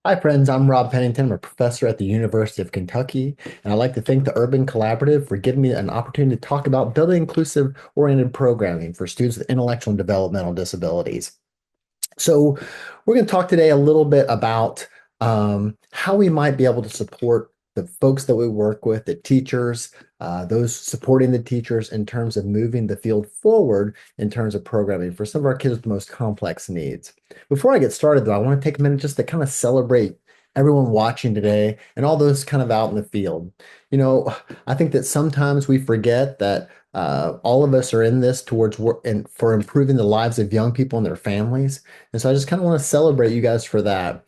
Hi, friends. I'm Rob Pennington. I'm a professor at the University of Kentucky, and I'd like to thank the Urban Collaborative for giving me an opportunity to talk about building inclusive oriented programming for students with intellectual and developmental disabilities. So, we're going to talk today a little bit about how we might be able to support the folks that we work with, the teachers, those supporting the teachers in terms of moving the field forward in terms of programming for some of our kids with the most complex needs. Before I get started, though, I want to take a minute just to kind of celebrate everyone watching today and all those kind of out in the field. I think that sometimes we forget that all of us are in this towards work and for improving the lives of young people and their families. And so I just kind of want to celebrate you guys for that.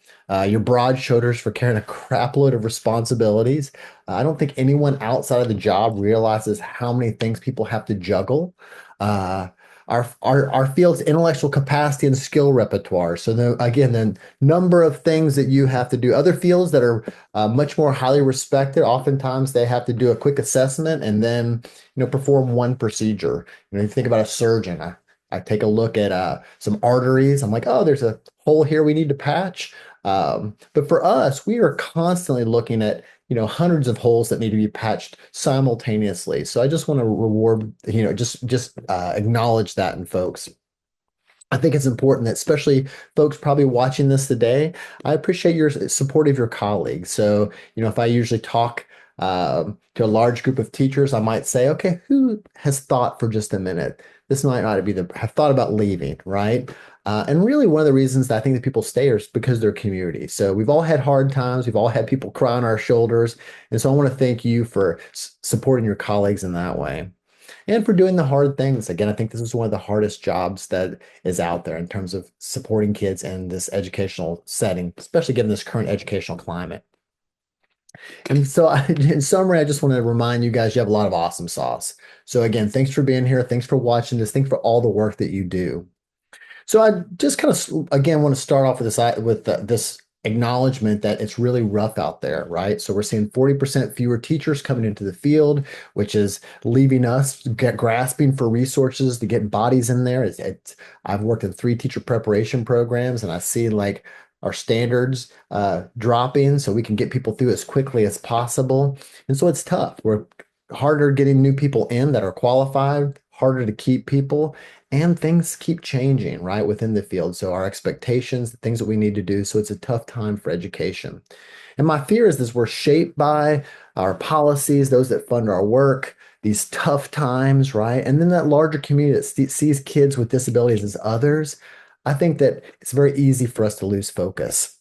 Your broad shoulders for carrying a crap load of responsibilities. I don't think anyone outside of the job realizes how many things people have to juggle. Uh, our field's intellectual capacity and skill repertoire. So again, the number of things that you have to do. Other fields that are much more highly respected, oftentimes they have to do a quick assessment and then perform one procedure. You think about a surgeon. I take a look at some arteries. I'm like, oh, there's a hole here we need to patch. But for us, we are constantly looking at hundreds of holes that need to be patched simultaneously. So I just want to reward, just acknowledge that in folks. I think it's important that, especially folks probably watching this today, I appreciate your support of your colleagues. So, if I usually talk to a large group of teachers, I might say, okay, who has thought for just a minute? This might not be have thought about leaving, right? And really, one of the reasons that I think that people stay is because they're community. So we've all had hard times. We've all had people cry on our shoulders. And so I want to thank you for supporting your colleagues in that way and for doing the hard things. Again, I think this is one of the hardest jobs that is out there in terms of supporting kids in this educational setting, especially given this current educational climate. And so, in summary, I just want to remind you guys you have a lot of awesome sauce. So, again, thanks for being here. Thanks for watching this. Thanks for all the work that you do. So I just kind of again want to start off with this acknowledgement that it's really rough out there, right? So we're seeing 40% fewer teachers coming into the field, which is leaving us grasping for resources to get bodies in there. I've worked in 3 teacher preparation programs, and I see like our standards dropping so we can get people through as quickly as possible. And so it's tough. We're harder getting new people in that are qualified, harder to keep people. And things keep changing, right, within the field. So our expectations, the things that we need to do. So it's a tough time for education. And my fear is this: we're shaped by our policies, those that fund our work, these tough times, right? And then that larger community that sees kids with disabilities as others. I think that it's very easy for us to lose focus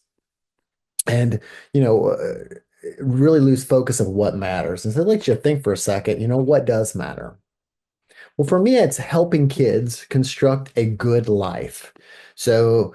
and, you know, really lose focus of what matters. And so it lets you think for a second, what does matter? Well, for me, it's helping kids construct a good life. So,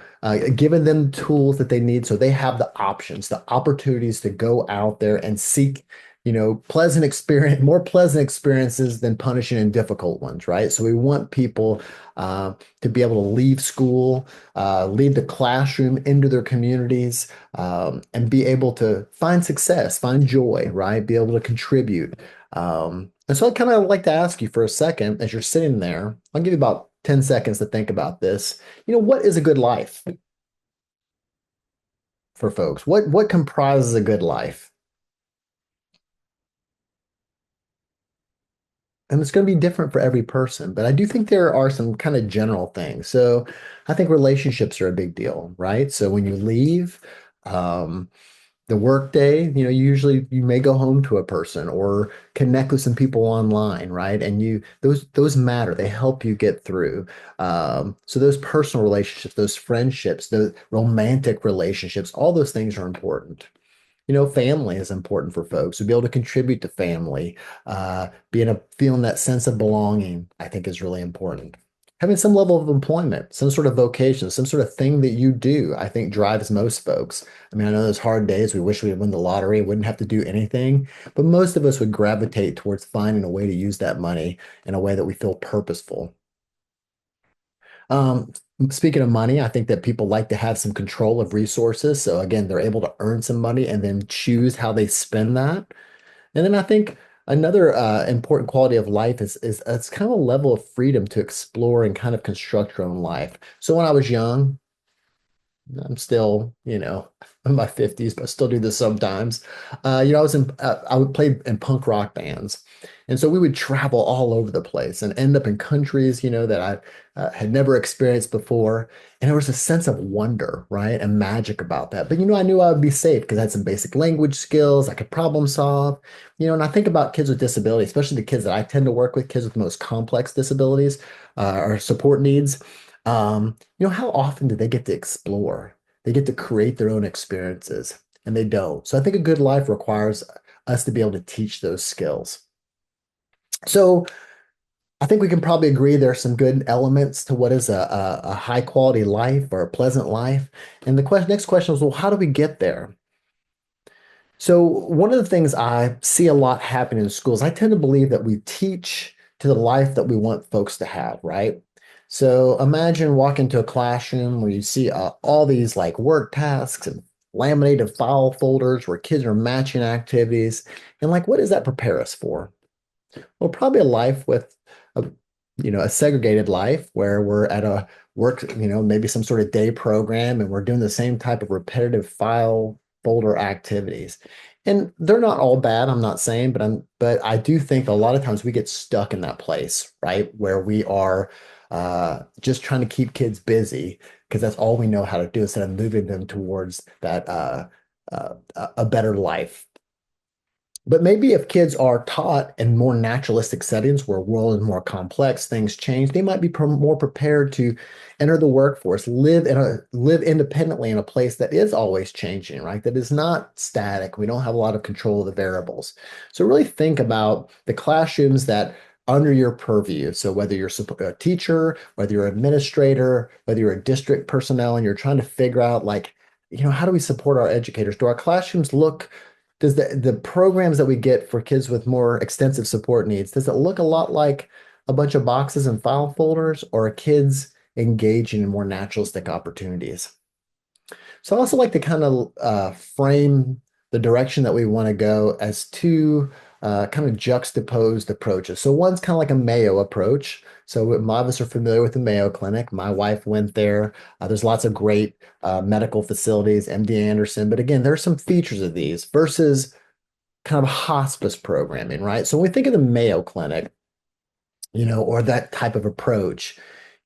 giving them tools that they need so they have the options, the opportunities to go out there and seek, more pleasant experiences than punishing and difficult ones, right? So, we want people to be able to leave school, leave the classroom into their communities, and be able to find success, find joy, right? Be able to contribute. And so I'd kind of like to ask you for a second as you're sitting there. I'll give you about 10 seconds to think about this. What is a good life for folks? What comprises a good life? And it's going to be different for every person, but I do think there are some kind of general things. So I think relationships are a big deal, right? So when you leave, um, the workday, usually you may go home to a person or connect with some people online, right? And those matter. They help you get through. So those personal relationships, those friendships, those romantic relationships, all those things are important. Family is important for folks to be able to contribute to family, feeling that sense of belonging, I think is really important. Having some level of employment, some sort of vocation, some sort of thing that you do, I think drives most folks. I mean, I know those hard days, we wish we would win the lottery, wouldn't have to do anything, but most of us would gravitate towards finding a way to use that money in a way that we feel purposeful. Um, Speaking of money, I think that people like to have some control of resources. So again, they're able to earn some money and then choose how they spend that. And then I think another important quality of life is it's kind of a level of freedom to explore and kind of construct your own life. So when I was young, I'm still, in my 50s, but I still do this sometimes. I would play in punk rock bands. And so we would travel all over the place and end up in countries, that I had never experienced before. And there was a sense of wonder, right? And magic about that. But, I knew I would be safe because I had some basic language skills. I could problem solve, and I think about kids with disabilities, especially the kids that I tend to work with, kids with the most complex disabilities or support needs. How often do they get to explore? They get to create their own experiences, and they don't. So I think a good life requires us to be able to teach those skills. So I think we can probably agree there are some good elements to what is a high quality life or a pleasant life. And the next question is, well, how do we get there? So one of the things I see a lot happen in schools, I tend to believe that we teach to the life that we want folks to have, right? So imagine walking to a classroom where you see all these like work tasks and laminated file folders where kids are matching activities. And like, what does that prepare us for? Well, probably a life with a, a segregated life where we're at a work, maybe some sort of day program and we're doing the same type of repetitive file folder activities. And they're not all bad, I'm not saying, but I do think a lot of times we get stuck in that place, right? Where we are just trying to keep kids busy because that's all we know how to do instead of moving them towards that a better life. But maybe if kids are taught in more naturalistic settings where world is more complex, things change, they might be more prepared to enter the workforce, live independently in a place that is always changing, right? That is not static. We don't have a lot of control of the variables. So really think about the classrooms that under your purview. So whether you're a teacher, whether you're an administrator, whether you're a district personnel, and you're trying to figure out like, how do we support our educators? Do our classrooms look does the programs that we get for kids with more extensive support needs, does it look a lot like a bunch of boxes and file folders, or are kids engaging in more naturalistic opportunities? So I also like to kind of frame the direction that we want to go as two kind of juxtaposed approaches. So one's kind of like a Mayo approach. So a lot of us are familiar with the Mayo Clinic. My wife went there. There's lots of great medical facilities, MD Anderson. But again, there are some features of these versus kind of hospice programming, right? So when we think of the Mayo Clinic, or that type of approach,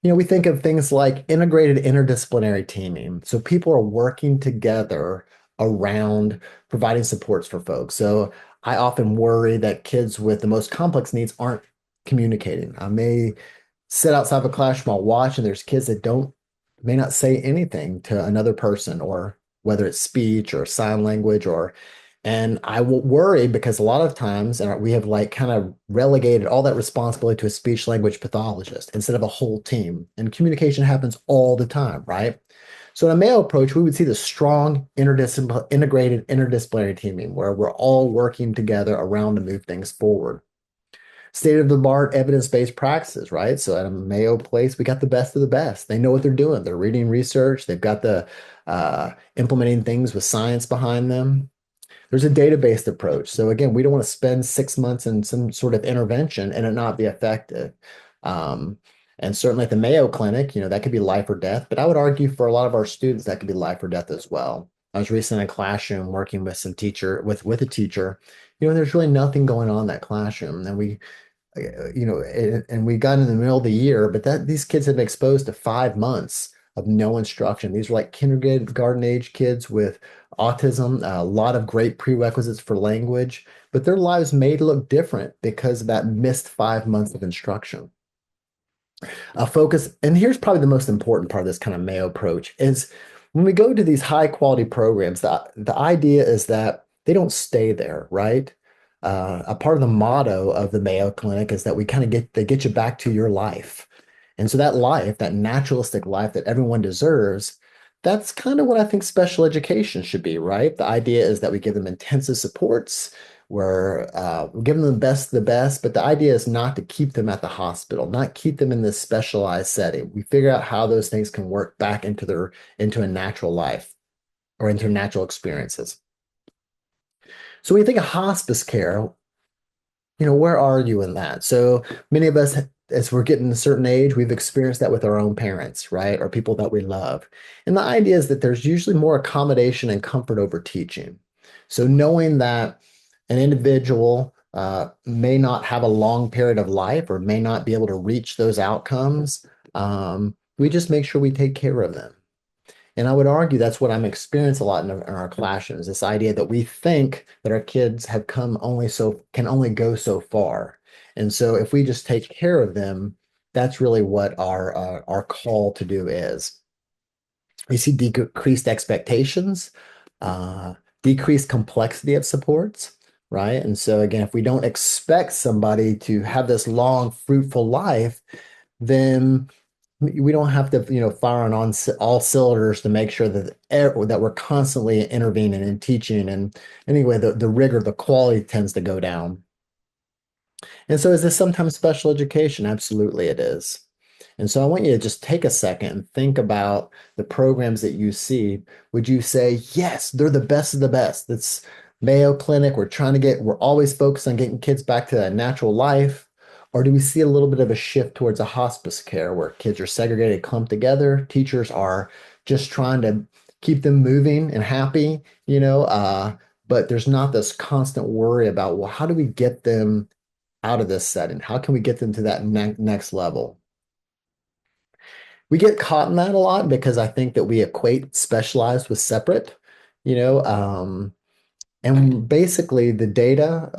we think of things like integrated interdisciplinary teaming. So people are working together around providing supports for folks. So I often worry that kids with the most complex needs aren't communicating. I may sit outside of a classroom, I'll watch, and there's kids that may not say anything to another person, or whether it's speech or sign language and I will worry because a lot of times and we have like kind of relegated all that responsibility to a speech language pathologist instead of a whole team. And communication happens all the time, right? So in a Mayo approach, we would see the strong integrated interdisciplinary teaming where we're all working together around to move things forward. State of the art evidence-based practices, right? So at a Mayo place, we got the best of the best. They know what they're doing. They're reading research. They've got the implementing things with science behind them. There's a database approach. So again, we don't want to spend 6 months in some sort of intervention and it not be effective. Um, and certainly at the Mayo Clinic, that could be life or death. But I would argue for a lot of our students, that could be life or death as well. I was recently in a classroom working with some teacher with a teacher. There's really nothing going on in that classroom, and we got in the middle of the year, but that these kids have been exposed to 5 months of no instruction. These are like kindergarten age kids with autism, a lot of great prerequisites for language, but their lives may look different because of that missed 5 months of instruction. Focus, and here's probably the most important part of this kind of Mayo approach is when we go to these high quality programs, the idea is that they don't stay there, right? A part of the motto of the Mayo Clinic is that they get you back to your life. And so that life, that naturalistic life that everyone deserves, that's kind of what I think special education should be, right? The idea is that we give them intensive supports, we're giving them the best of the best, but the idea is not to keep them at the hospital, not keep them in this specialized setting. We figure out how those things can work back into a natural life or into natural experiences. So when you think of hospice care, where are you in that? So many of us as we're getting a certain age, we've experienced that with our own parents, right? Or people that we love. And the idea is that there's usually more accommodation and comfort over teaching. So knowing that an individual may not have a long period of life or may not be able to reach those outcomes, we just make sure we take care of them. And I would argue that's what I'm experiencing a lot in our classrooms, this idea that we think that our kids have come only so can only go so far. And so if we just take care of them, that's really what our call to do is. We see decreased expectations, uh, decreased complexity of supports, right? And so again, if we don't expect somebody to have this long, fruitful life, then we don't have to, fire on all cylinders to make sure that we're constantly intervening and teaching. And anyway, the rigor, the quality tends to go down. And so is this sometimes special education? Absolutely it is. And so I want you to just take a second and think about the programs that you see. Would you say, yes, they're the best of the best? That's Mayo Clinic. We're always focused on getting kids back to a natural life. Or do we see a little bit of a shift towards a hospice care where kids are segregated, clumped together? Teachers are just trying to keep them moving and happy, but there's not this constant worry about, well, how do we get them out of this setting? How can we get them to that next level? We get caught in that a lot because I think that we equate specialized with separate, you know, um, and basically the data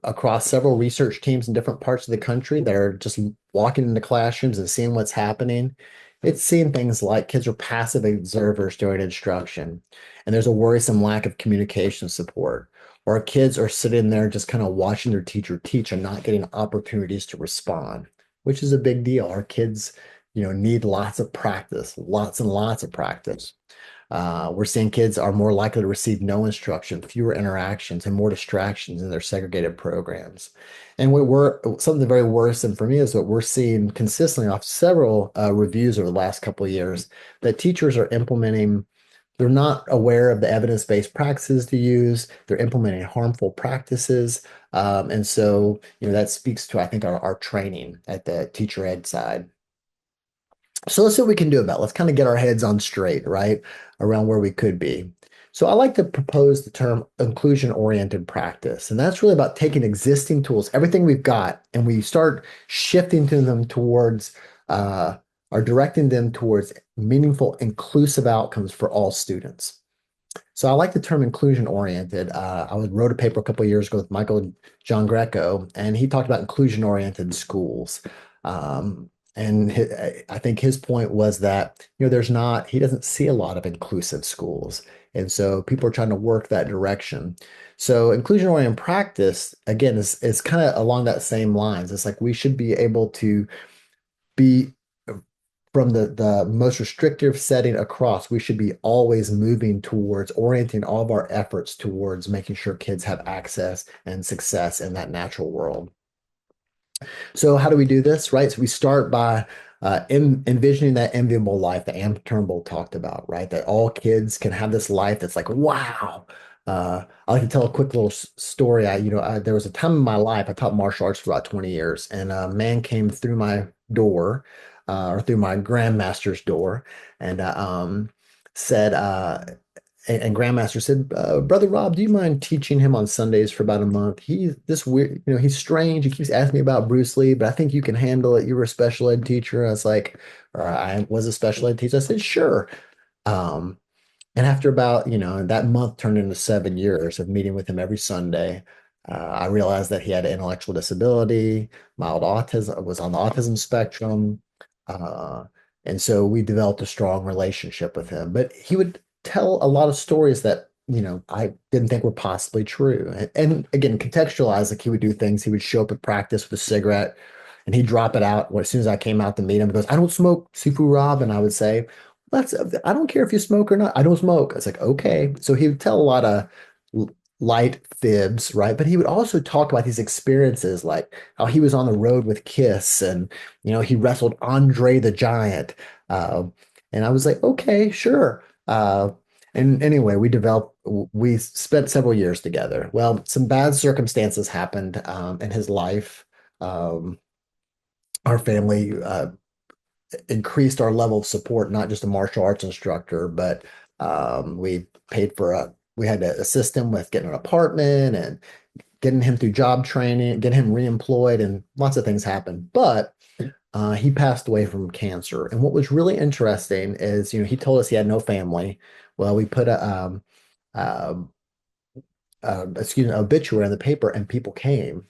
across several research teams in different parts of the country that are just walking into classrooms and seeing what's happening. It's seeing things like kids are passive observers during instruction, and there's a worrisome lack of communication support. Or kids are sitting there just kind of watching their teacher teach and not getting opportunities to respond, which is a big deal. Our kids, need lots of practice, lots and lots of practice. We're seeing kids are more likely to receive no instruction, fewer interactions, and more distractions in their segregated programs. And something very worrisome for me is what we're seeing consistently off several reviews over the last couple of years that teachers are implementing. They're not aware of the evidence-based practices to use. They're implementing harmful practices. And so, that speaks to, I think, our training at the teacher ed side. So let's see what we can do about it. Let's kind of get our heads on straight, right, around where we could be. So I like to propose the term inclusion-oriented practice, and that's really about taking existing tools, everything we've got, and we start shifting to them towards or directing them towards meaningful, inclusive outcomes for all students. So I like the term inclusion oriented. Wrote a paper a couple of years ago with Michael John Greco, and he talked about inclusion oriented schools. And I think his point was that, he doesn't see a lot of inclusive schools. And so people are trying to work that direction. So inclusion oriented practice, again, is kind of along that same lines. It's like we should be able to be from the most restrictive setting across, we should be always moving towards orienting all of our efforts towards making sure kids have access and success in that natural world. So how do we do this, right? So we start by envisioning that enviable life that Ann Turnbull talked about, right? That all kids can have this life that's like, wow. I like to tell a quick little story. There was a time in my life, I taught martial arts for about 20 years, and a man came through my door, or through my grandmaster's door, and said, and Grandmaster said, Brother Rob, do you mind teaching him on Sundays for about a month? He's this weird, he's strange. He keeps asking me about Bruce Lee, but I think you can handle it. You were a special ed teacher. I was like, or I was a special ed teacher. I said, sure. Um, and after about, that month turned into 7 years of meeting with him every Sunday. I realized that he had an intellectual disability, mild autism, was on the autism spectrum. Uh, and so we developed a strong relationship with him. But he would tell a lot of stories that, I didn't think were possibly true. And again, contextualize, like he would do things. He would show up at practice with a cigarette and he'd drop it out. As soon as I came out to meet him, he goes, I don't smoke, Sifu Rob. And I would say, that's I don't care if you smoke or not. I don't smoke. It's like, okay. So he would tell a lot of light fibs, right? But he would also talk about these experiences, like how he was on the road with Kiss and, he wrestled Andre the Giant. Uh, and I was like, okay, sure. And anyway, we spent several years together. Well, some bad circumstances happened in his life. Um, our family increased our level of support, not just a martial arts instructor, but we paid for we had to assist him with getting an apartment and getting him through job training, getting him reemployed, and lots of things happened. But he passed away from cancer. And what was really interesting is, he told us he had no family. Well, we put uh, obituary in the paper, and people came.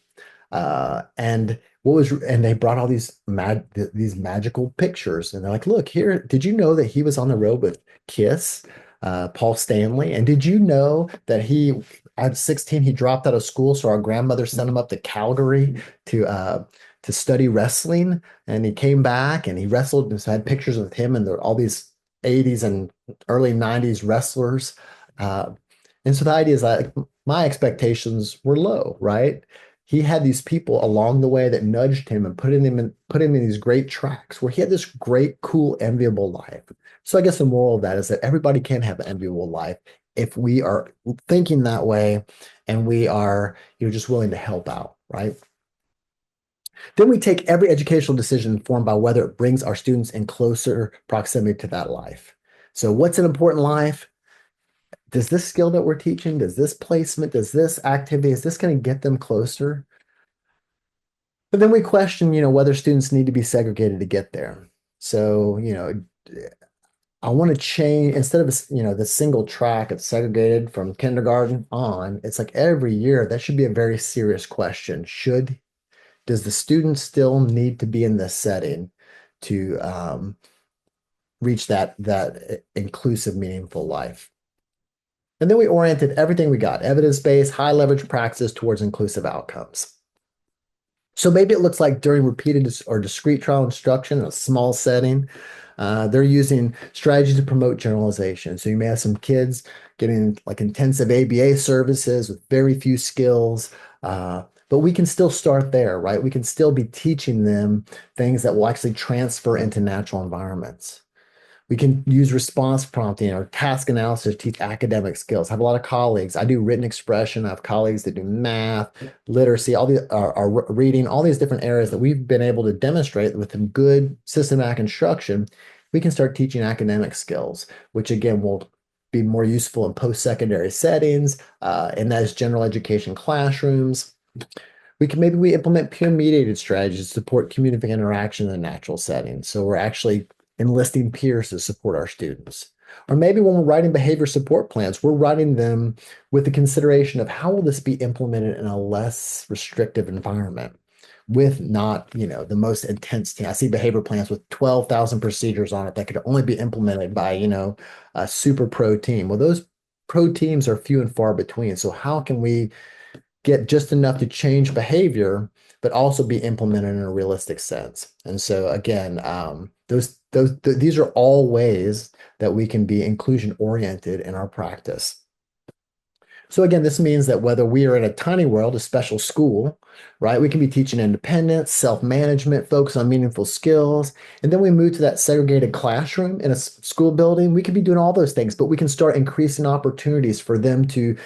And they brought all these magical pictures, and they're like, "Look here! Did you know that he was on the road with Kiss, Paul Stanley? And did you know that he at 16 he dropped out of school, so our grandmother sent him up to Calgary to uh, to study wrestling, and he came back and he wrestled and so I had pictures of him and all these 80s and early 90s wrestlers." Uh, and so the idea is that my expectations were low, right? He had these people along the way that nudged him and put him in these great tracks where he had this great, cool, enviable life. So I guess the moral of that is that everybody can have an enviable life if we are thinking that way and we are, just willing to help out, right? Then we take every educational decision informed by whether it brings our students in closer proximity to that life. So what's an important life? Does this skill that we're teaching, does this placement, does this activity, is this going to get them closer? But then we question, whether students need to be segregated to get there. So, I want to change instead of, the single track of segregated from kindergarten on, it's like every year that should be a very serious question. Does the student still need to be in this setting to reach that inclusive, meaningful life? And then we oriented everything we got, evidence-based, high leverage practice towards inclusive outcomes. So maybe it looks like during repeated or discrete trial instruction in a small setting, they're using strategies to promote generalization. So you may have some kids getting like intensive ABA services with very few skills, but we can still start there, right? We can still be teaching them things that will actually transfer into natural environments. We can use response prompting or task analysis to teach academic skills. I have a lot of colleagues. I do written expression. I have colleagues that do math, literacy, all the are reading, all these different areas that we've been able to demonstrate with some good systematic instruction. We can start teaching academic skills, which again will be more useful in post-secondary settings, in those general education classrooms. We implement peer mediated strategies to support community interaction in a natural setting. So we're actually enlisting peers to support our students. Or maybe when we're writing behavior support plans, we're writing them with the consideration of how will this be implemented in a less restrictive environment with not, the most intense team. I see behavior plans with 12,000 procedures on it that could only be implemented by, a super pro team. Well, those pro teams are few and far between. So how can we get just enough to change behavior, but also be implemented in a realistic sense? And so again, these are all ways that we can be inclusion oriented in our practice. So again, this means that whether we are in a tiny world, a special school, right, we can be teaching independence, self-management, focus on meaningful skills, and then we move to that segregated classroom in a school building. We could be doing all those things, but we can start increasing opportunities for them to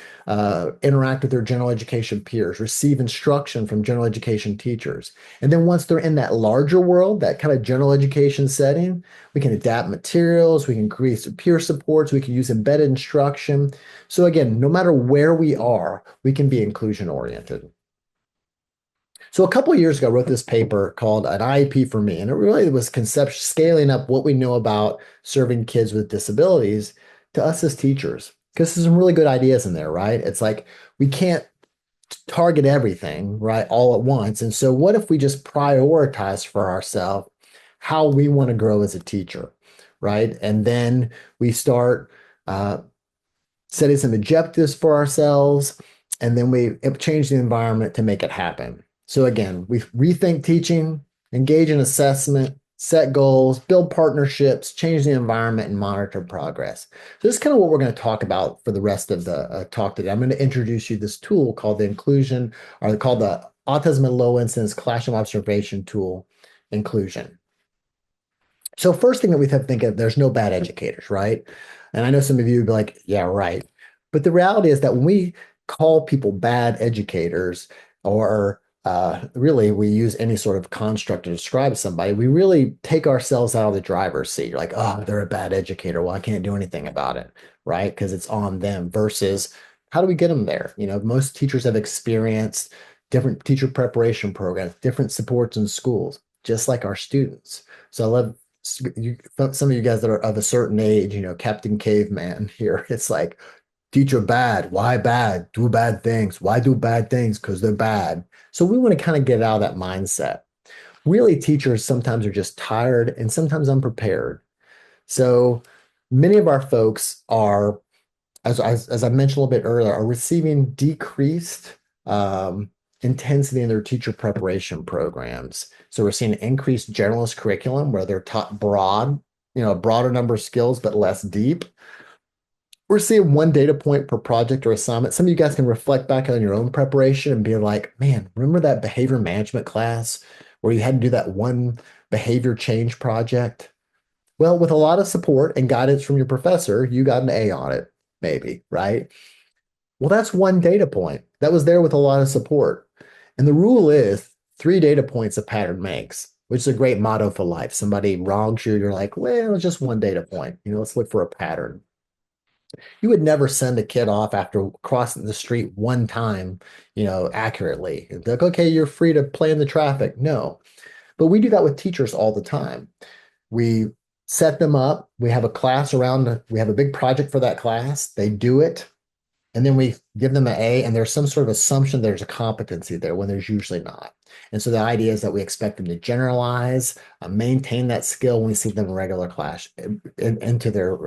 interact with their general education peers, receive instruction from general education teachers. And then once they're in that larger world, that kind of general education setting, we can adapt materials, we can increase peer supports, we can use embedded instruction. So again, no matter where we are, we can be inclusion oriented. So a couple of years ago, I wrote this paper called An IEP for Me, and it really was concept scaling up what we know about serving kids with disabilities to us as teachers. Because there's some really good ideas in there, right? It's like we can't target everything, right, all at once. And so what if we just prioritize for ourselves how we want to grow as a teacher, right? And then we start setting some objectives for ourselves, and then we change the environment to make it happen. So again, we rethink teaching, engage in assessment, set goals, build partnerships, change the environment, and monitor progress. So this is kind of what we're going to talk about for the rest of the talk today. I'm going to introduce you this tool called the Autism and Low Incidence Classroom Observation Tool, Inclusion. So first thing that we have to think of, there's no bad educators, right? And I know some of you would be like, yeah, right. But the reality is that when we call people bad educators or really we use any sort of construct to describe somebody, we really take ourselves out of the driver's seat. You're like, oh, they're a bad educator. Well, I can't do anything about it, right? Because it's on them versus how do we get them there? Most teachers have experienced different teacher preparation programs, different supports in schools, just like our students. So I love some of you guys that are of a certain age, Captain Caveman here. It's like, teacher bad. Why bad? Do bad things. Why do bad things? Because they're bad. So we want to kind of get out of that mindset. Really, teachers sometimes are just tired and sometimes unprepared. So many of our folks are, as I mentioned a little bit earlier, are receiving decreased intensity in their teacher preparation programs. So we're seeing increased generalist curriculum where they're taught broad, a broader number of skills, but less deep. We're seeing one data point per project or assignment. Some of you guys can reflect back on your own preparation and be like, man, remember that behavior management class where you had to do that one behavior change project? Well, with a lot of support and guidance from your professor, you got an A on it, maybe, right? Well, that's one data point that was there with a lot of support. And the rule is 3 data points a pattern makes, which is a great motto for life. Somebody wrongs you, you're like, well, it's just one data point. Let's look for a pattern. You would never send a kid off after crossing the street one time, accurately. It's like, okay, you're free to play in the traffic. No, but we do that with teachers all the time. We set them up. We have a class around, we have a big project for that class. They do it. And then we give them an A, and there's some sort of assumption there's a competency there when there's usually not. And so the idea is that we expect them to generalize, maintain that skill when we see them in regular class into their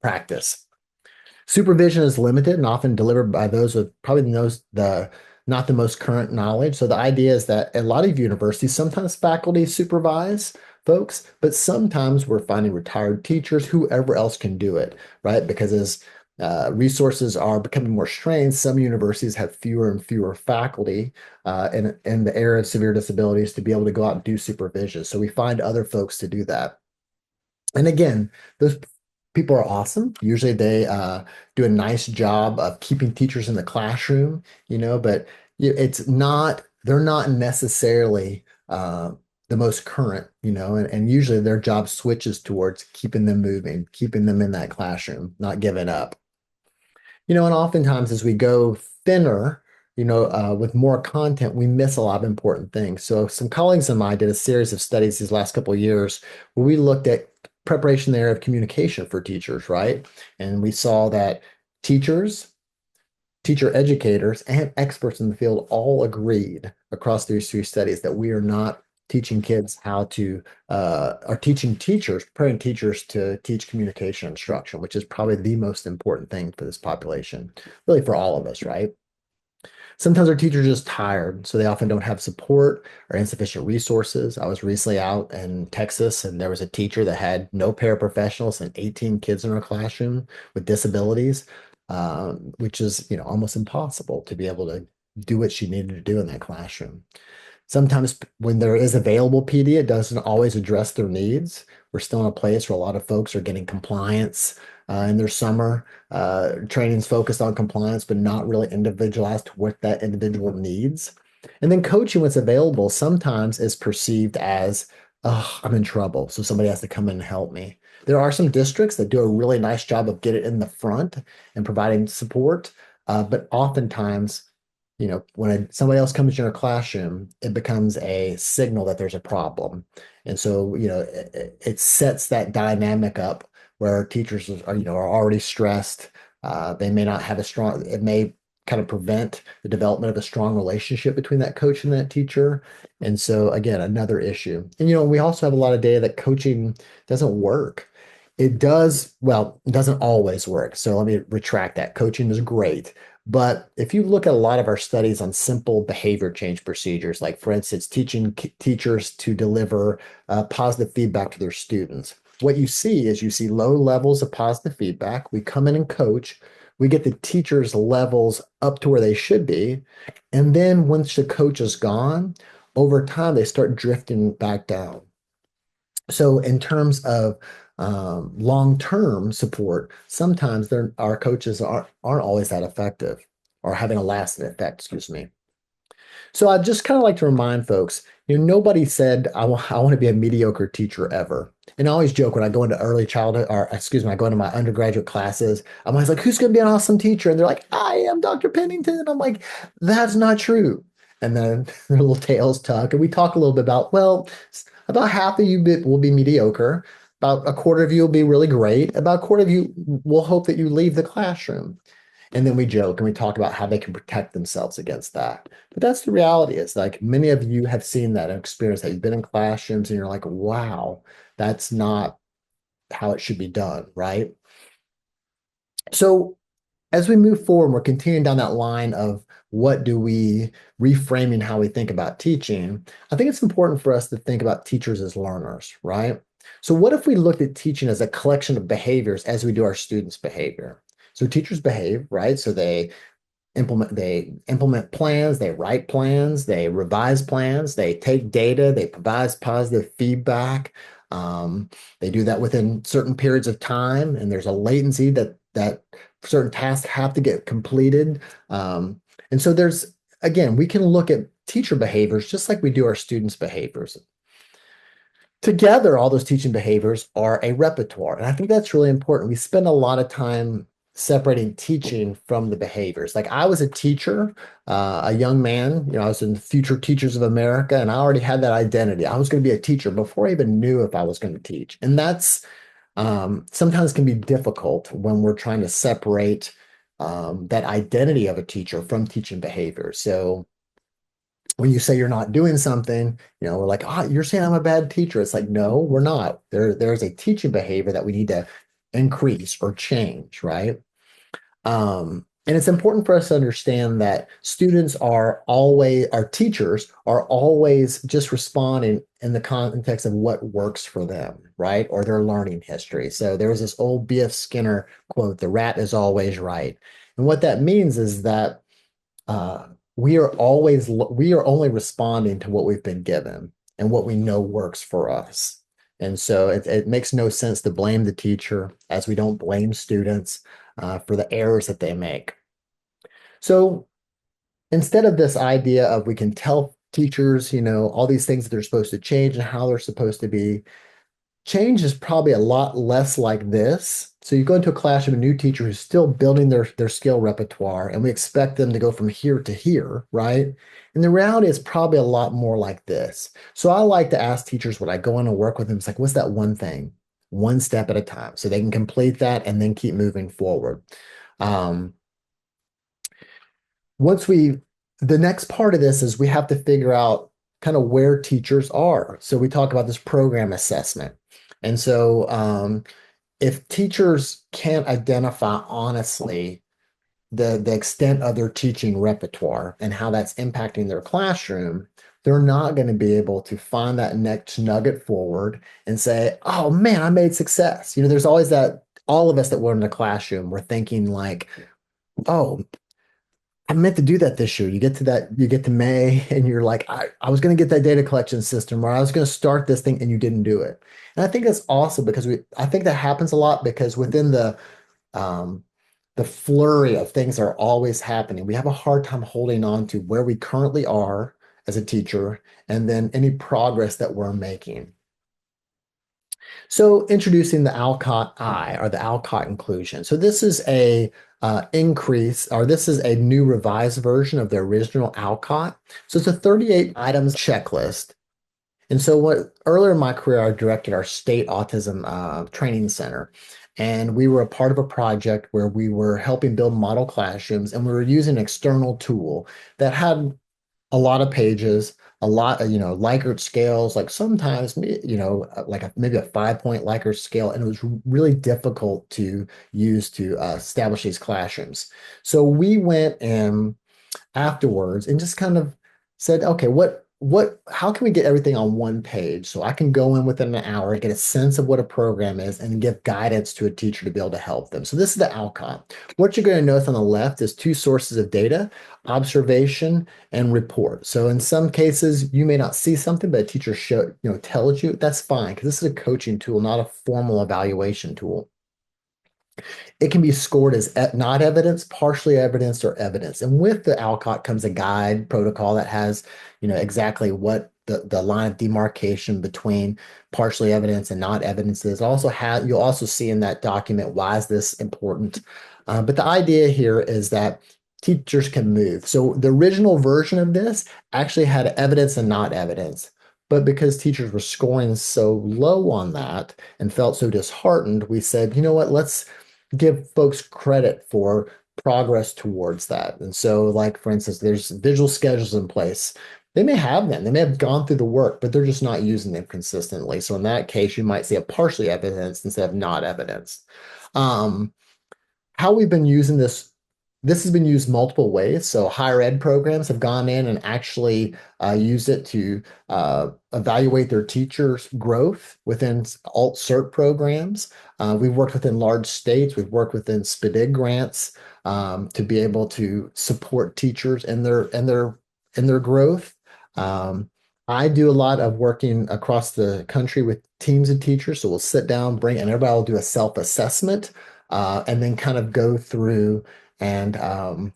practice. Supervision is limited and often delivered by those with probably the not the most current knowledge. So the idea is that a lot of universities, sometimes faculty supervise folks, but sometimes we're finding retired teachers, whoever else can do it, right? Because as resources are becoming more strained, some universities have fewer and fewer faculty in the area of severe disabilities to be able to go out and do supervision. So we find other folks to do that. And again, those people are awesome. Usually they do a nice job of keeping teachers in the classroom, but they're not necessarily the most current, and usually their job switches towards keeping them moving, keeping them in that classroom, not giving up. And oftentimes as we go thinner, with more content, we miss a lot of important things. So some colleagues of mine did a series of studies these last couple of years where we looked at preparation there of communication for teachers, right? And we saw that teachers, teacher educators, and experts in the field all agreed across these 3 studies that we are not teaching kids how to, are teaching teachers, preparing teachers to teach communication instruction, which is probably the most important thing for this population, really for all of us, right? Sometimes our teachers are just tired, so they often don't have support or insufficient resources. I was recently out in Texas, and there was a teacher that had no paraprofessionals and 18 kids in her classroom with disabilities, which is, almost impossible to be able to do what she needed to do in that classroom. Sometimes when there is available PD, it doesn't always address their needs. We're still in a place where a lot of folks are getting compliance in their summer. Training's focused on compliance, but not really individualized to what that individual needs. And then coaching, what's available, sometimes is perceived as, oh, I'm in trouble, so somebody has to come in and help me. There are some districts that do a really nice job of getting in the front and providing support, but oftentimes when somebody else comes in your classroom, it becomes a signal that there's a problem. And so, it sets that dynamic up where teachers are already stressed. They may not have it may kind of prevent the development of a strong relationship between that coach and that teacher. And so, again, another issue. And, we also have a lot of data that coaching doesn't work. It does, well, it doesn't always work. So let me retract that. Coaching is great. But if you look at a lot of our studies on simple behavior change procedures, like for instance, teaching teachers to deliver positive feedback to their students, what you see is you see low levels of positive feedback. We come in and coach. We get the teachers' levels up to where they should be. And then once the coach is gone, over time, they start drifting back down. So in terms of long-term support, sometimes our coaches aren't always that effective or having a lasting effect, excuse me. So I just kind of like to remind folks, nobody said I want to be a mediocre teacher ever. And I always joke when I go into early childhood, or excuse me, I go into my undergraduate classes, I'm always like, who's going to be an awesome teacher? And they're like, I am Dr. Pennington. I'm like, that's not true. And then their little tails tuck. And we talk a little bit about, well, about half of you will be mediocre. About a quarter of you will be really great. About a quarter of you will hope that you leave the classroom. And then we joke and we talk about how they can protect themselves against that. But that's the reality. It's like many of you have seen that and experienced that. You've been in classrooms and you're like, wow, that's not how it should be done, right? So as we move forward, we're continuing down that line of what do we reframing how we think about teaching. I think it's important for us to think about teachers as learners, right? So what if we looked at teaching as a collection of behaviors as we do our students' behavior? So teachers behave, right? So they implement plans, they write plans, they revise plans, they take data, they provide positive feedback. um, they do that within certain periods of time, and there's a latency that certain tasks have to get completed. And so there's, again, we can look at teacher behaviors just like we do our students behaviors. Together, all those teaching behaviors are a repertoire. And I think that's really important. We spend a lot of time separating teaching from the behaviors. Like I was a teacher, a young man, I was in Future Teachers of America, and I already had that identity. I was going to be a teacher before I even knew if I was going to teach. And that's sometimes can be difficult when we're trying to separate that identity of a teacher from teaching behavior. So when you say you're not doing something, we're like, you're saying I'm a bad teacher. It's like, no, we're not. There's a teaching behavior that we need to increase or change, right? And it's important for us to understand that our teachers are always just responding in the context of what works for them, right? Or their learning history. So there's this old B.F. Skinner quote, the rat is always right. And what that means is that uh, we are only responding to what we've been given and what we know works for us. And so it makes no sense to blame the teacher as we don't blame students for the errors that they make. So instead of this idea of we can tell teachers, all these things that they're supposed to change and how they're supposed to be, change is probably a lot less like this. So you go into a classroom, a new teacher who's still building their skill repertoire, and we expect them to go from here to here, right? And the reality is probably a lot more like this. So I like to ask teachers when I go in and work with them, it's like, what's that one thing? One step at a time. So they can complete that and then keep moving forward. Um, once we The next part of this is we have to figure out kind of where teachers are. So we talk about this program assessment. And so if teachers can't identify honestly the extent of their teaching repertoire and how that's impacting their classroom, they're not going to be able to find that next nugget forward and say, oh man, I made success. There's always that, all of us that were in the classroom, we're thinking like, oh, I meant to do that this year. You get to May and you're like, I was going to get that data collection system, or I was going to start this thing and you didn't do it. And I think that's awesome because I think that happens a lot because within um, the flurry of things that are always happening, we have a hard time holding on to where we currently are as a teacher and then any progress that we're making. So introducing the Alcott I, or the Alcott inclusion. So this is a this is a new revised version of the original Alcott. So it's a 38 items checklist. And so what earlier in my career, I directed our state autism training center. And we were a part of a project where we were helping build model classrooms, and we were using an external tool that had a lot of pages, a lot of, Likert scales, like sometimes, maybe a 5-point Likert scale. And it was really difficult to use to establish these classrooms. So we went and afterwards and just kind of said, okay, how can we get everything on one page so I can go in within an hour, get a sense of what a program is, and give guidance to a teacher to be able to help them. So this is the outcome. What you're going to notice on the left is two sources of data, observation and report. So in some cases, you may not see something, but a teacher tells you, that's fine, because this is a coaching tool, not a formal evaluation tool. It can be scored as not evidence, partially evidence, or evidence. And with the Alcott comes a guide protocol that has, exactly what the line of demarcation between partially evidence and not evidence is. You'll also see in that document why is this important. But the idea here is that teachers can move. So the original version of this actually had evidence and not evidence. But because teachers were scoring so low on that and felt so disheartened, we said, you know what, let's give folks credit for progress towards that. And so, like, for instance, there's visual schedules in place. They may have them, they may have gone through the work, but they're just not using them consistently. So, in that case, you might see a partially evidence instead of not evidence. Um, how we've been using this has been used multiple ways. So higher ed programs have gone in and actually used it to evaluate their teachers' growth within alt cert programs. We've worked within large states. We've worked within SPDIG grants to be able to support teachers in their growth. Um, I do a lot of working across the country with teams of teachers. So we'll sit down, and everybody will do a self-assessment and then kind of go through and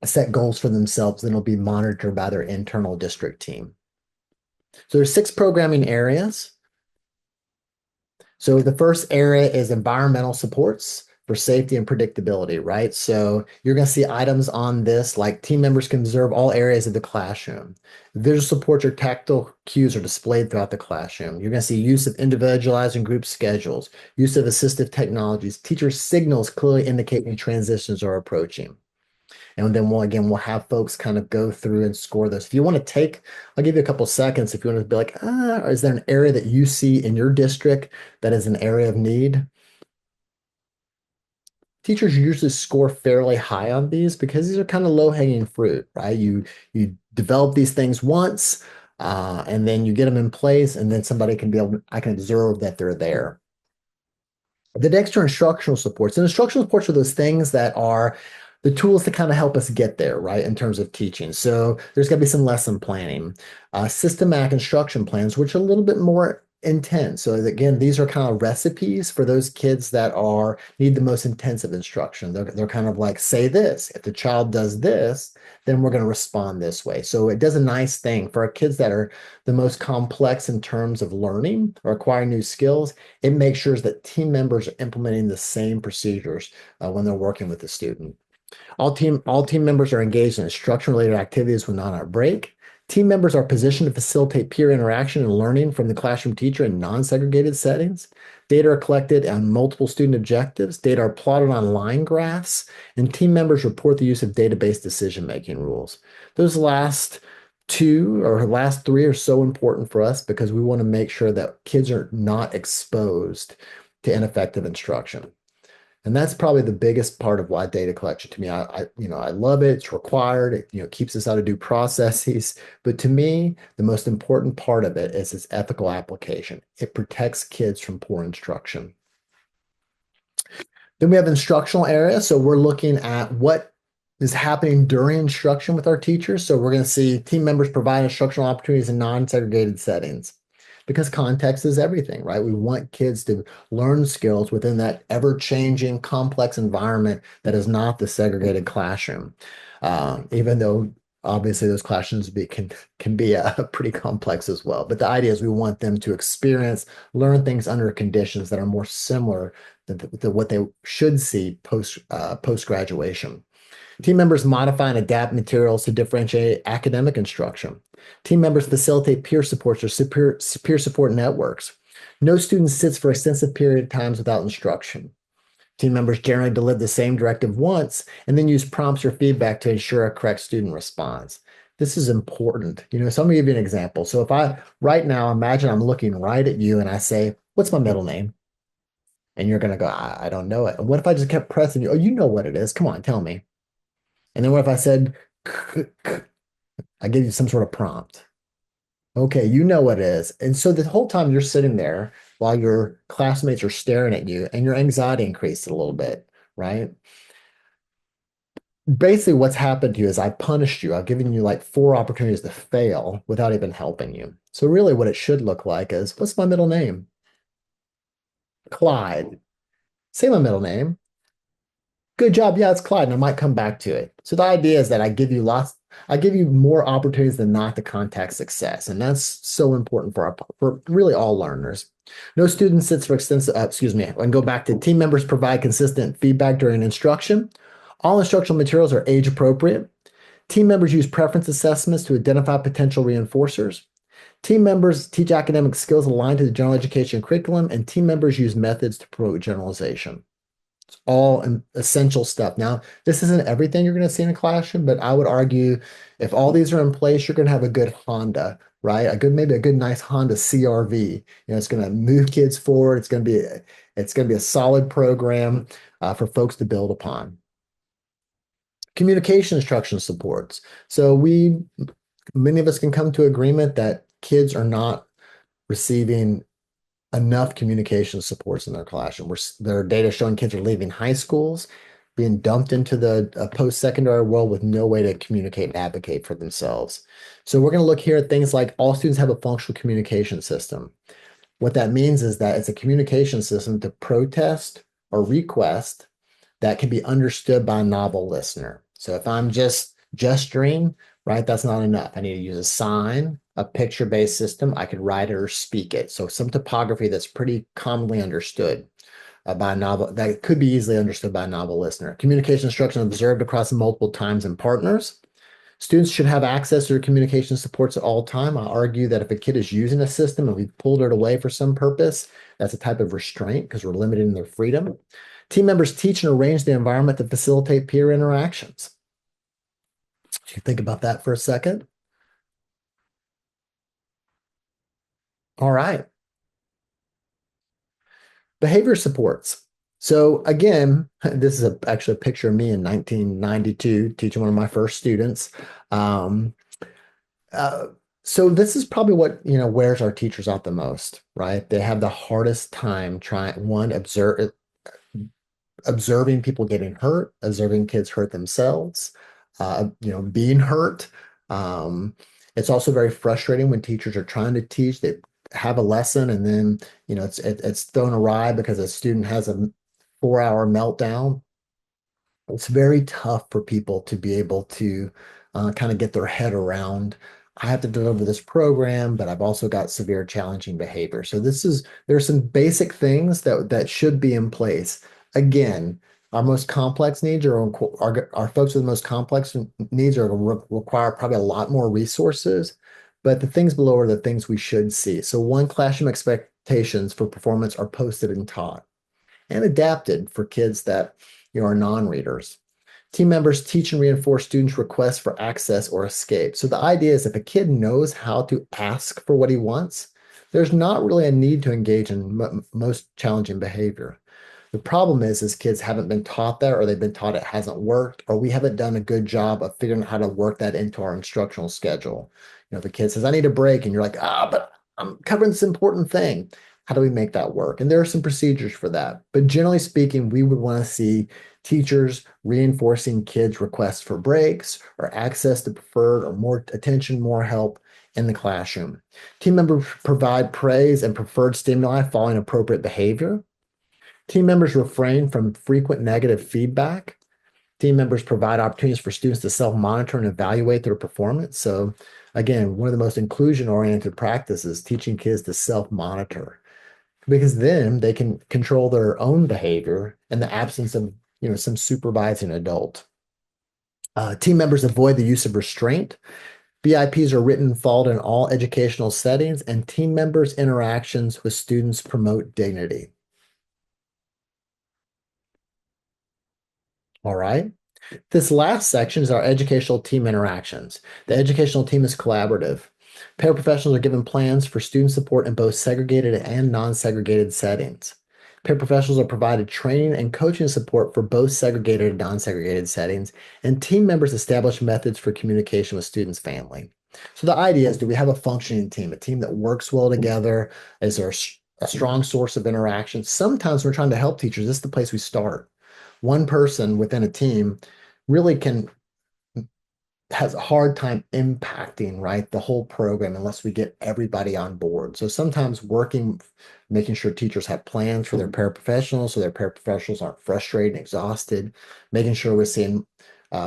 set goals for themselves. Then it'll be monitored by their internal district team. So there's 6 programming areas. So the first area is environmental supports for safety and predictability, right? So you're going to see items on this like team members can observe all areas of the classroom. Visual supports or tactile cues are displayed throughout the classroom. You're going to see use of individualized and group schedules, use of assistive technologies. Teacher signals clearly indicate when transitions are approaching. And then we'll have folks kind of go through and score those. If you want to I'll give you a couple seconds if you want to be like, is there an area that you see in your district that is an area of need? Teachers usually score fairly high on these because these are kind of low-hanging fruit, right? You develop these things once, and then you get them in place, and then I can observe that they're there. The next are instructional supports. And instructional supports are those things that are the tools to kind of help us get there, right, in terms of teaching. So there's going to be some lesson planning, systematic instruction plans, which are a little bit more intense. So again, these are kind of recipes for those kids that need the most intensive instruction. They're kind of like, say this. If the child does this, then we're going to respond this way. So it does a nice thing for our kids that are the most complex in terms of learning or acquiring new skills. It makes sure that team members are implementing the same procedures when they're working with the student. All team members are engaged in instruction-related activities when not on break. Team members are positioned to facilitate peer interaction and learning from the classroom teacher in non-segregated settings. Data are collected on multiple student objectives. Data are plotted on line graphs, and team members report the use of database decision-making rules. Those last 3 are so important for us because we want to make sure that kids are not exposed to ineffective instruction. And that's probably the biggest part of why data collection to me, I love it. It's required. It keeps us out of due processes. But to me, the most important part of it is its ethical application. It protects kids from poor instruction. Then we have instructional areas. So we're looking at what is happening during instruction with our teachers. So we're going to see team members provide instructional opportunities in non-segregated settings because context is everything, right? We want kids to learn skills within that ever-changing, complex environment that is not the segregated classroom. Even though obviously those classrooms can be pretty complex as well. But the idea is we want them to learn things under conditions that are more similar to what they should see post graduation. Team members modify and adapt materials to differentiate academic instruction. Team members facilitate peer supports or peer support networks. No student sits for extensive period of times without instruction. Team members generally deliver the same directive once and then use prompts or feedback to ensure a correct student response. This is important. So I'm going to give you an example. So right now, imagine I'm looking right at you and I say, what's my middle name? And you're going to go, I don't know it. And what if I just kept pressing you? Oh, you know what it is. Come on, tell me. And then what if I said, I give you some sort of prompt? Okay, you know what it is. And so the whole time you're sitting there while your classmates are staring at you and your anxiety increased a little bit, right? Basically, what's happened to you is I punished you. I've given you like 4 opportunities to fail without even helping you. So really what it should look like is, what's my middle name? Clyde. Say my middle name. Good job. Yeah, it's Clyde, and I might come back to it. So the idea is that I give you more opportunities than not to contact success. And that's so important for really all learners. No student sits for extensive, excuse me, and go back to team members provide consistent feedback during instruction. All instructional materials are age appropriate. Team members use preference assessments to identify potential reinforcers. Team members teach academic skills aligned to the general education curriculum, and team members use methods to promote generalization. All essential stuff. Now, this isn't everything you're going to see in a classroom, but I would argue if all these are in place, you're going to have a good Honda, right? Maybe a good, nice Honda CRV. It's going to move kids forward. It's going to be a solid program for folks to build upon. Communication instruction supports. So many of us can come to agreement that kids are not receiving enough communication supports in their classroom. There are data showing kids are leaving high schools, being dumped into the post-secondary world with no way to communicate and advocate for themselves. So we're going to look here at things like all students have a functional communication system. What that means is that it's a communication system to protest or request that can be understood by a novel listener. So if I'm just gesturing, right, that's not enough. I need to use a sign, a picture-based system. I could write it or speak it. So some topography that's pretty commonly understood by a novel, that could be easily understood by a novel listener. Communication instruction observed across multiple times and partners. Students should have access to their communication supports at all time. I argue that if a kid is using a system and we've pulled it away for some purpose, that's a type of restraint because we're limiting their freedom. Team members teach and arrange the environment to facilitate peer interactions. You think about that for a second. All right. Behavior supports. So again, this is actually a picture of me in 1992 teaching one of my first students. Um, uh, so this is probably what wears our teachers out the most, right? They have the hardest time trying observing people getting hurt, observing kids hurt themselves, being hurt. Um, it's also very frustrating when teachers are trying to teach. They have a lesson and then it's thrown awry because a student has a 4-hour meltdown. It's very tough for people to be able to kind of get their head around. I have to deliver this program, but I've also got severe challenging behavior. So there's some basic things that should be in place. Again, our most complex needs our folks with the most complex needs are going to require probably a lot more resources, but the things below are the things we should see. So one, classroom expectations for performance are posted and taught and adapted for kids that are non-readers. Team members teach and reinforce students' requests for access or escape. So the idea is if a kid knows how to ask for what he wants, there's not really a need to engage in most challenging behavior. The problem is kids haven't been taught that, or they've been taught it hasn't worked, or we haven't done a good job of figuring out how to work that into our instructional schedule. If the kid says, I need a break, and you're like, but I'm covering this important thing. How do we make that work? And there are some procedures for that. But generally speaking, we would want to see teachers reinforcing kids' requests for breaks or access to preferred or more attention, more help in the classroom. Team members provide praise and preferred stimuli following appropriate behavior. Team members refrain from frequent negative feedback. Team members provide opportunities for students to self-monitor and evaluate their performance. So again, one of the most inclusion-oriented practices, teaching kids to self-monitor, because then they can control their own behavior in the absence of some supervising adult. Team members avoid the use of restraint. BIPs are written and followed in all educational settings, and team members' interactions with students promote dignity. All right. This last section is our educational team interactions. The educational team is collaborative. Paraprofessionals are given plans for student support in both segregated and non-segregated settings. Paraprofessionals are provided training and coaching support for both segregated and non-segregated settings, and team members establish methods for communication with students' family. So the idea is, do we have a functioning team, a team that works well together? Is there a strong source of interaction? Sometimes we're trying to help teachers. This is the place we start. One person within a team really can has a hard time impacting, right, the whole program unless we get everybody on board. So sometimes making sure teachers have plans for their paraprofessionals so their paraprofessionals aren't frustrated and exhausted, making sure we're seeing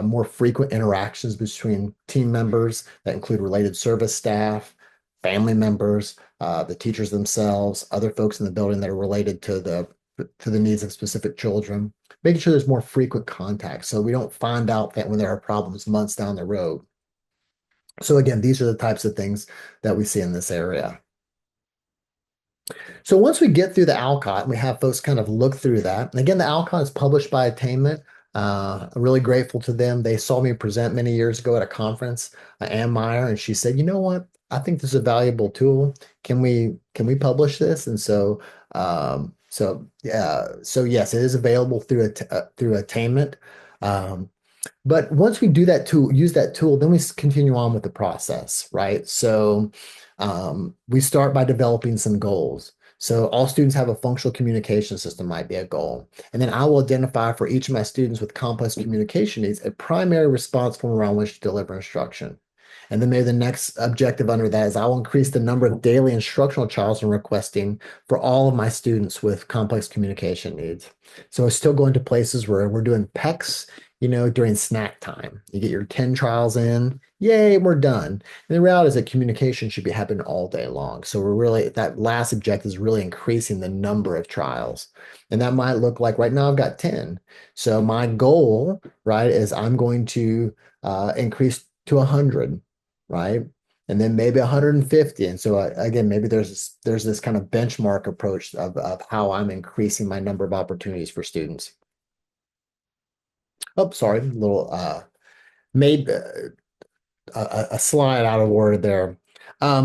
more frequent interactions between team members that include related service staff, family members, the teachers themselves, other folks in the building that are related to the needs of specific children, making sure there's more frequent contact so we don't find out that when there are problems months down the road. So again, these are the types of things that we see in this area. So once we get through the Alcott, and we have folks kind of look through that. And again, the Alcott is published by Attainment. I'm really grateful to them. They saw me present many years ago at a conference, Ann Meyer, and she said, "You know what? I think this is a valuable tool. Can we publish this?" And so yes, it is available through Attainment. Um, but once we do that tool, use that tool, then we continue on with the process, right? So we start by developing some goals. So all students have a functional communication system might be a goal. And then I will identify for each of my students with complex communication needs a primary response form around which to deliver instruction. And then maybe the next objective under that is I will increase the number of daily instructional trials and requesting for all of my students with complex communication needs. So it's still going to places where we're doing PECs, during snack time. You get your 10 trials in, yay, we're done. And the reality is that communication should be happening all day long. So that last objective is really increasing the number of trials. And that might look like right now I've got 10. So my goal, right, is I'm going to increase to 100, right? And then maybe 150. And so again, maybe there's this kind of benchmark approach of how I'm increasing my number of opportunities for students. Oh, sorry, a little made a slide out of order there.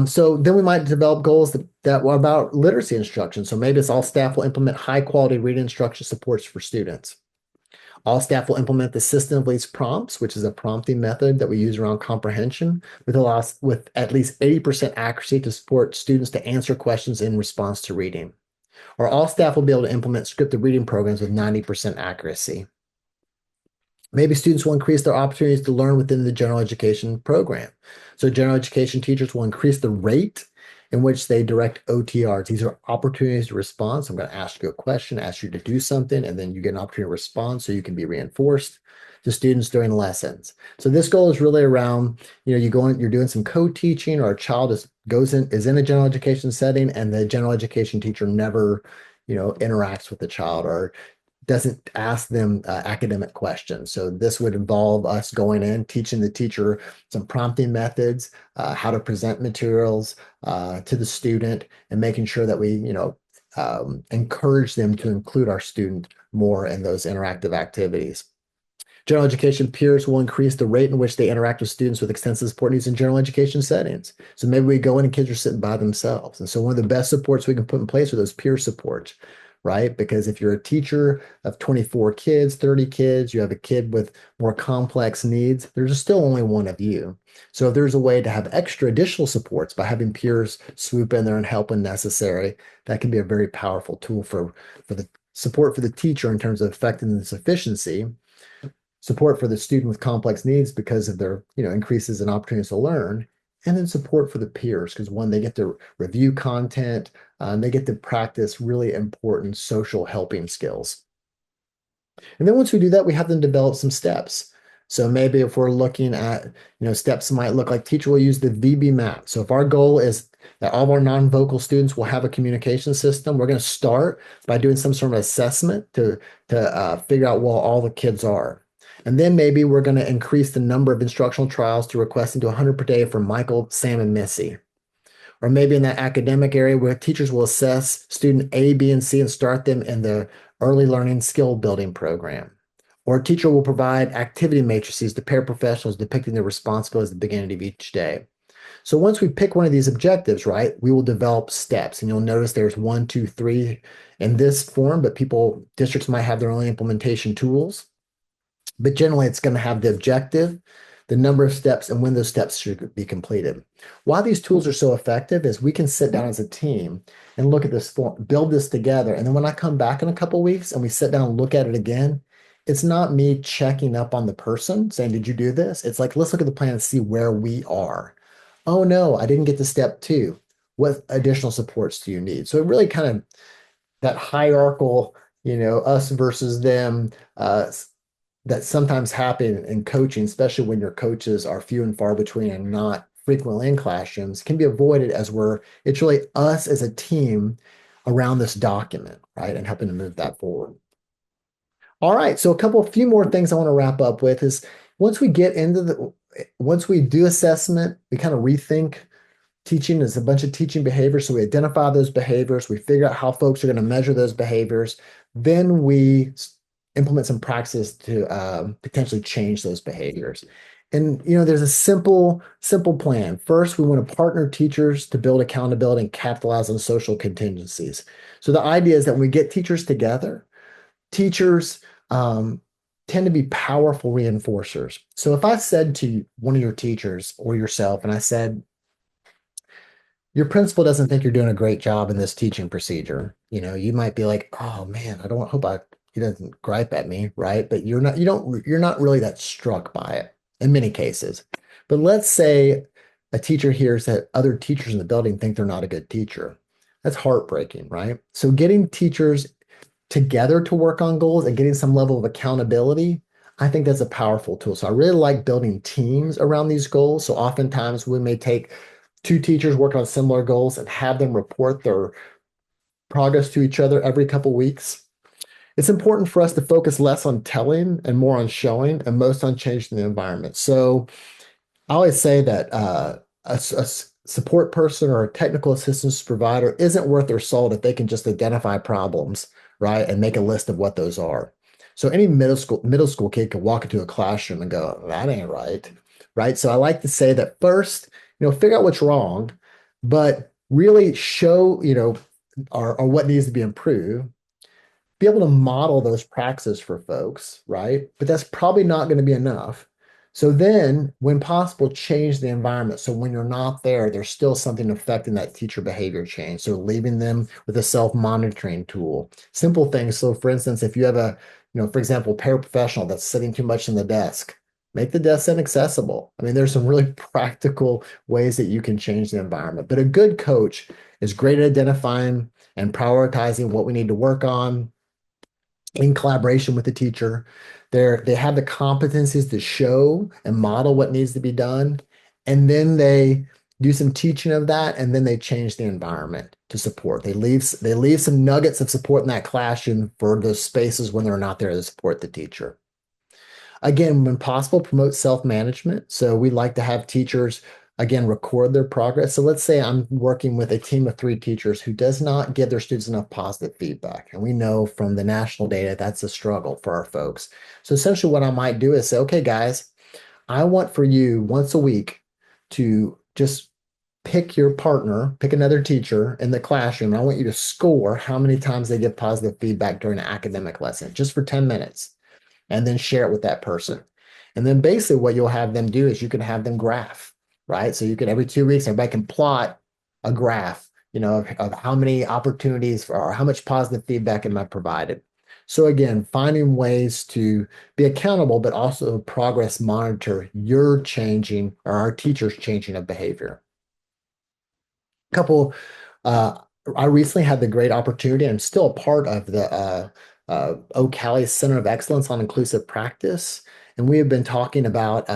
So then we might develop goals that were about literacy instruction. So maybe it's all staff will implement high quality reading instruction supports for students. All staff will implement the system of least prompts, which is a prompting method that we use around comprehension with at least 80% accuracy to support students to answer questions in response to reading. Or all staff will be able to implement scripted reading programs with 90% accuracy. Maybe students will increase their opportunities to learn within the general education program. So general education teachers will increase the rate in which they direct OTRs. These are opportunities to respond. So I'm going to ask you a question, ask you to do something, and then you get an opportunity to respond so you can be reinforced to students during lessons. So this goal is really around, you're doing some co-teaching, or a child is in a general education setting and the general education teacher never, interacts with the child or doesn't ask them academic questions. So this would involve us going in, teaching the teacher some prompting methods, how to present materials to the student, and making sure that we, encourage them to include our student more in those interactive activities. General education peers will increase the rate in which they interact with students with extensive support needs in general education settings. So maybe we go in and kids are sitting by themselves. And so one of the best supports we can put in place are those peer supports, right? Because if you're a teacher of 24 kids, 30 kids, you have a kid with more complex needs, there's still only one of you. So if there's a way to have extra additional supports by having peers swoop in there and help when necessary, that can be a very powerful tool for the support for the teacher in terms of effectiveness and efficiency, support for the student with complex needs because of their increases in opportunities to learn, and then support for the peers because one, they get to review content and they get to practice really important social helping skills. And then once we do that, we have them develop some steps. So maybe if we're looking at, steps might look like teacher will use the VB map. So if our goal is that all of our non-vocal students will have a communication system, we're going to start by doing some sort of assessment to figure out where all the kids are. And then maybe we're going to increase the number of instructional trials to requesting to 100 per day for Michael, Sam, and Missy. Or maybe in that academic area where teachers will assess student A, B, and C and start them in the early learning skill building program. Or a teacher will provide activity matrices to paraprofessionals depicting their responsibilities at the beginning of each day. So once we pick one of these objectives, right, we will develop steps. And you'll notice there's 1, 2, 3 in this form, but districts might have their own implementation tools. But generally, it's going to have the objective, the number of steps, and when those steps should be completed. Why these tools are so effective is we can sit down as a team and look at this form, build this together. And then when I come back in a couple of weeks and we sit down and look at it again, it's not me checking up on the person saying, did you do this? It's like, let's look at the plan and see where we are. Oh no, I didn't get to step two. What additional supports do you need? So it really kind of that hierarchical, us versus them, that sometimes happen in coaching, especially when your coaches are few and far between and not frequently in classrooms, can be avoided as it's really us as a team around this document, right? And helping to move that forward. All right. So a few more things I want to wrap up with is once we do assessment, we kind of rethink teaching is a bunch of teaching behaviors. So we identify those behaviors, we figure out how folks are going to measure those behaviors. Then we implement some practices to potentially change those behaviors. And there's a simple plan. First, we want to partner teachers to build accountability and capitalize on social contingencies. So the idea is that when we get teachers together, teachers tend to be powerful reinforcers. So if I said to one of your teachers or yourself, and I said, your principal doesn't think you're doing a great job in this teaching procedure. You might be like, oh man, I don't hope he doesn't gripe at me, right? But you're not really that struck by it in many cases. But let's say a teacher hears that other teachers in the building think they're not a good teacher. That's heartbreaking, right? So getting teachers together to work on goals and getting some level of accountability, I think that's a powerful tool. So I really like building teams around these goals. So oftentimes we may take two teachers work on similar goals and have them report their progress to each other every couple weeks. It's important for us to focus less on telling and more on showing and most on changing the environment. So I always say that a support person or a technical assistance provider isn't worth their salt if they can just identify problems, right, and make a list of what those are. So any middle school kid can walk into a classroom and go, that ain't right, right? So I like to say that first, figure out what's wrong, but really show, or what needs to be improved, be able to model those practices for folks, right? But that's probably not going to be enough. So then, when possible, change the environment. So when you're not there, there's still something affecting that teacher behavior change. So leaving them with a self-monitoring tool, simple things. So for instance, if you have for example, paraprofessional that's sitting too much in the desk, make the desk inaccessible. I mean, there's some really practical ways that you can change the environment. But a good coach is great at identifying and prioritizing what we need to work on in collaboration with the teacher. They have the competencies to show and model what needs to be done. And then they do some teaching of that, and then they change the environment to support. They leave some nuggets of support in that classroom for those spaces when they're not there to support the teacher. Again, when possible, promote self-management. So we like to have teachers, again, record their progress. So let's say I'm working with a team of 3 teachers who does not give their students enough positive feedback. And we know from the national data that's a struggle for our folks. So essentially what I might do is say, okay, guys, I want for you once a week to just pick another teacher in the classroom. And I want you to score how many times they give positive feedback during an academic lesson, just for 10 minutes, and then share it with that person. And then basically what you'll have them do is you can have them graph, right? So you can every 2 weeks, everybody can plot a graph, of how many opportunities or how much positive feedback am I provided. So again, finding ways to be accountable, but also progress monitor your changing or our teachers changing of behavior. Couple, uh, I recently had the great opportunity, I'm still a part of the Ocali Center of Excellence on Inclusive Practice. And we have been talking about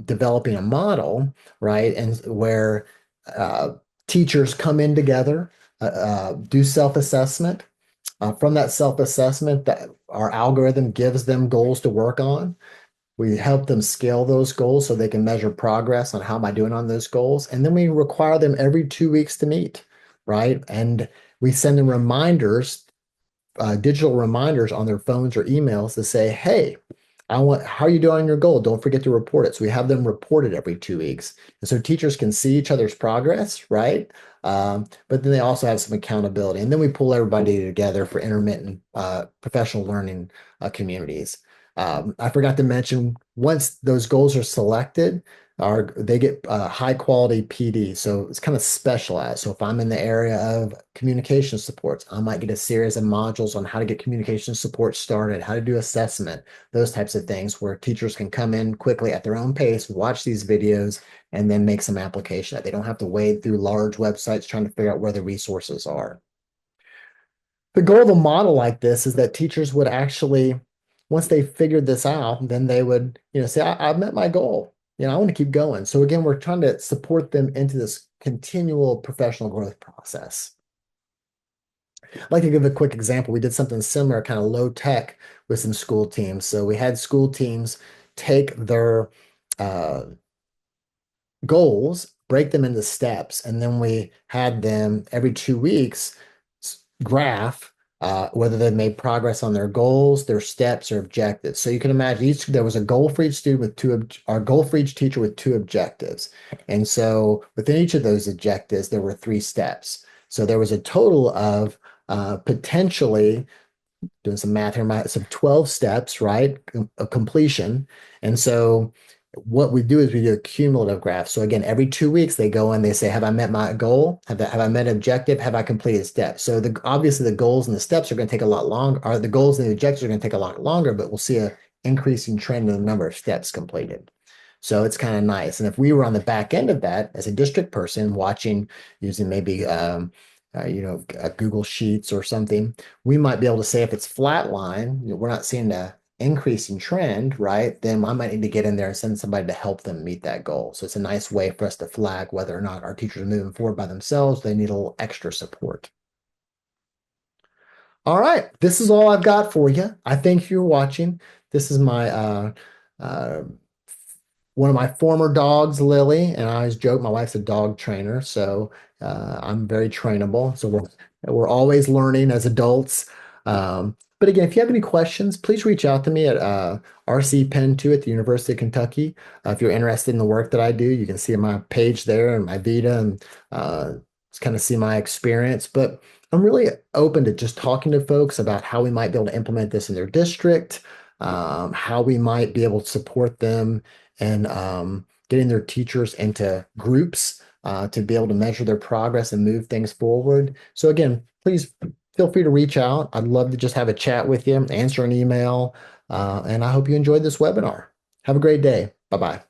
developing a model, right? And where teachers come in together, do self-assessment. From that self-assessment, that our algorithm gives them goals to work on. We help them scale those goals so they can measure progress on how am I doing on those goals. And then we require them every 2 weeks to meet, right? And we send them reminders, digital reminders on their phones or emails to say, hey, how are you doing on your goal? Don't forget to report it. So we have them report it every 2 weeks. And so teachers can see each other's progress, right? But then they also have some accountability. And then we pull everybody together for intermittent professional learning communities. I forgot to mention, once those goals are selected, they get high quality PD, so it's kind of specialized. So if I'm in the area of communication supports, I might get a series of modules on how to get communication support started, how to do assessment, those types of things where teachers can come in quickly at their own pace, watch these videos, and then make some application. They don't have to wade through large websites trying to figure out where the resources are. The goal of a model like this is that teachers would actually, once they figured this out, then they would, say, I've met my goal. I want to keep going. So again, we're trying to support them into this continual professional growth process. I'd like to give a quick example. We did something similar, kind of low tech with some school teams. So we had school teams take their uh, goals, break them into steps, and then we had them every 2 weeks graph whether they've made progress on their goals, their steps, or objectives. So you can imagine there was a goal for each student with our goal for each teacher with two objectives. And so within each of those objectives, there were 3 steps. So there was a total of potentially doing some math here, some 12 steps, right, of completion. And so what we do is we do a cumulative graph. So again, every 2 weeks they go in, they say, have I met my goal? Have I met an objective? Have I completed steps? So obviously the goals and the steps are going to take a lot longer, or the goals and the objectives are going to take a lot longer, but we'll see a increasing trend in the number of steps completed. So it's kind of nice. And if we were on the back end of that as a district person watching using maybe Google Sheets or something, we might be able to say if it's flat line, we're not seeing a increasing trend, right? Then I might need to get in there and send somebody to help them meet that goal. So it's a nice way for us to flag whether or not our teachers are moving forward by themselves. They need a little extra support. All right, this is all I've got for you. I thank you for watching. This is my uh, one of my former dogs, Lily, and I always joke my wife's a dog trainer, so I'm very trainable. So we're always learning as adults. But again, if you have any questions, please reach out to me at RC Penn 2 at the University of Kentucky. If you're interested in the work that I do, you can see my page there and my Vita and kind of see my experience. But I'm really open to just talking to folks about how we might be able to implement this in their district, how we might be able to support them and getting their teachers into groups to be able to measure their progress and move things forward. So again, please feel free to reach out. I'd love to just have a chat with you, answer an email, and I hope you enjoyed this webinar. Have a great day. Bye-bye.